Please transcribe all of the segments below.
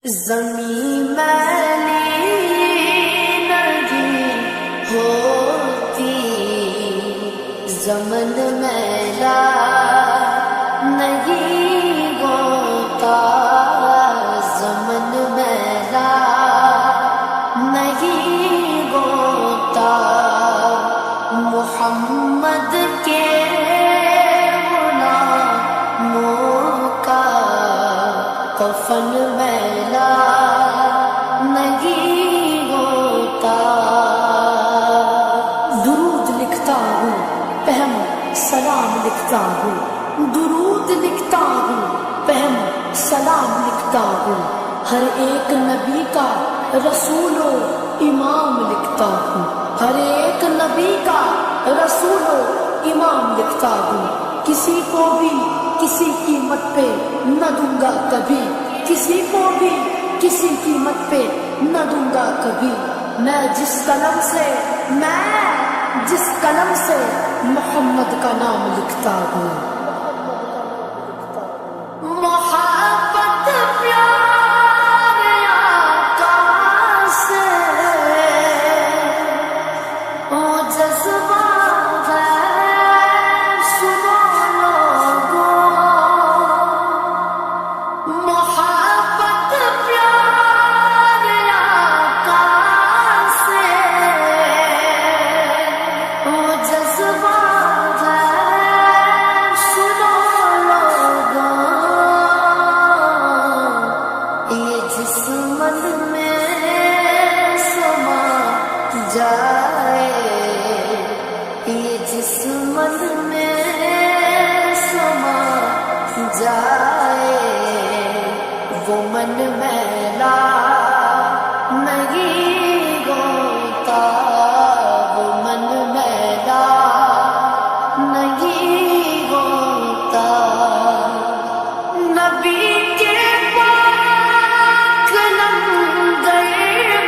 زمین میلی نہیں ہوتی، زمن میلا نہیں ہوتا، زمن میلا نہیں ہوتا، محمد کے غلاموں کا کفن میلا نہیں ہوتا۔ درود لکھتا ہوں، پہم سلام لکھتا ہوں، درود لکھتا ہوں، پہم سلام لکھتا ہوں، ہر ایک نبی کا رسول و امام لکھتا ہوں، ہر ایک نبی کا رسول و امام لکھتا ہوں، کسی کو بھی کسی قیمت پہ نہ دوں گا کبھی، کسی کو بھی کسی قیمت پہ نہ دوں گا کبھی، میں جس قلم سے محمد کا نام لکھتا ہوں۔ محبت پیارے آقا سے او جذبہ یہ جس من میں سما جائے وہ من میلا نہیں ہوتا، وہ من میلا نہیں ہوتا۔ نبی کے پاک لمحے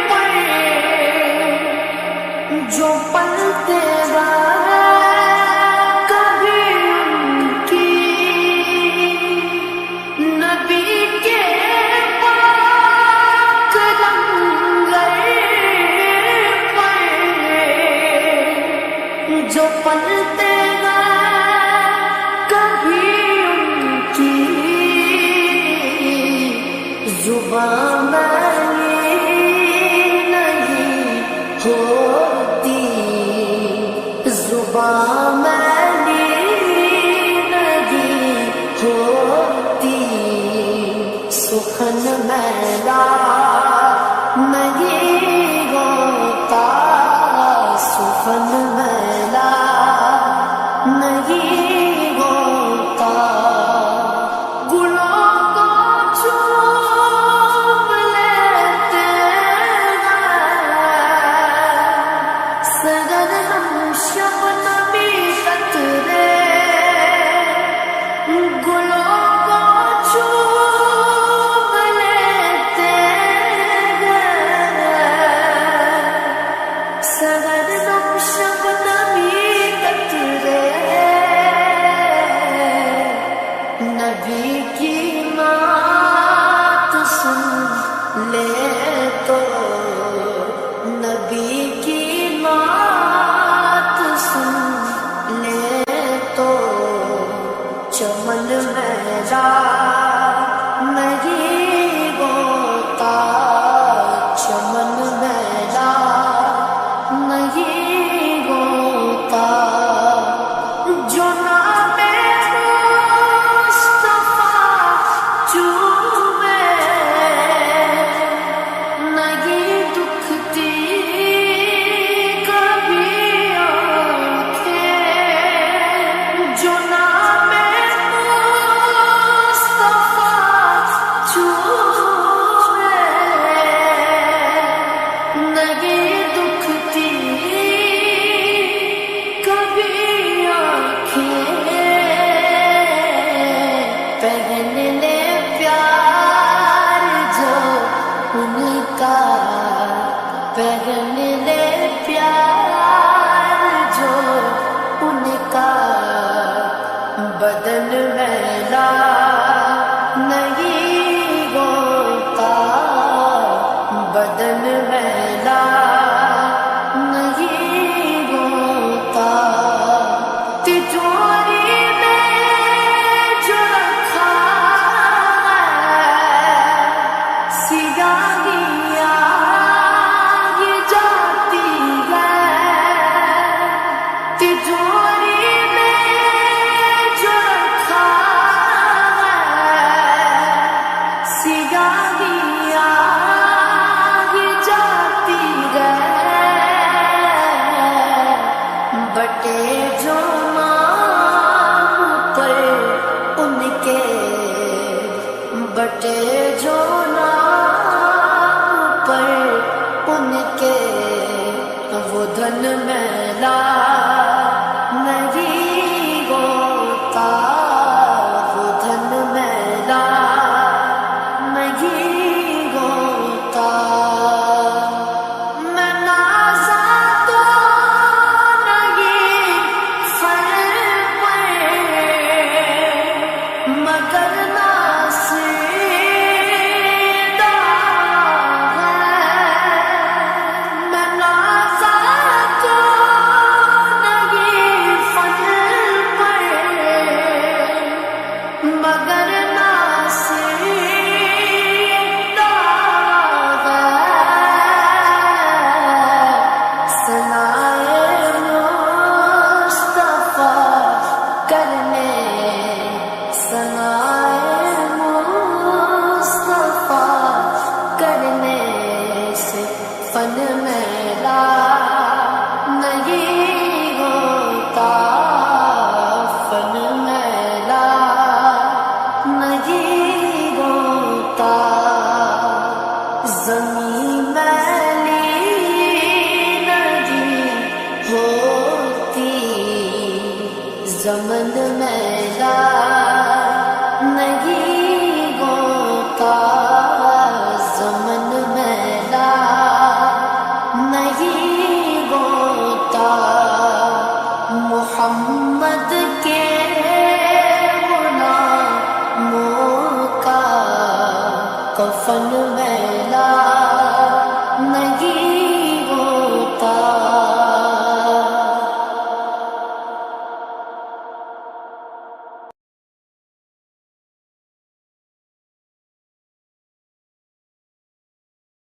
پر جو پلتے جو پلتے گئے کبھی ان کی زبان میلی نہیں ہوتی، زبان میلی نہیں ہوتی، سخن میلا نہیں ہوتا، سخن میلا نہیں ہوتا۔ گلوں کو چوم لیتے ہیں سگر ہم شبنمی قطرے، گلوں کو چوم لیتے ہیں سگر ہم شبنمی قطرے، نبی کی نعت سن لے تو، نبی کی نعت سن لے تو، چمن میلا نہیں ہوتا، چمن میلا نہیں ہوتا۔ جو نام مصطفیٰ چومے نہیں دکھتی کبھی آنکھیں، جو نام مصطفیٰ چومے نہیں دکھتی کبھی آنکھیں، پہن لے پیار جو ان کا، پہن لے پیار جو ان کا، بدن میلا نہیں ہوتا، مٹے جو نام پر ان کے وہ دھن میلا نہیں ہوتا، وہ دھن میلا نہیں ہوتا۔ میں نازا تو نہیں فر پر، مگر ناصیدہ ہے۔ میں نازا تو نہیں فر پر، مگر ناصیدہ ہے۔ ثنائے مصطفیٰ کرنے، ثنائے مصطفیٰ کرنے سے فن میلا نہیں ہوتا، فن میلا نہیں ہوتا۔ زمین میلی نہیں ہوتی، زمن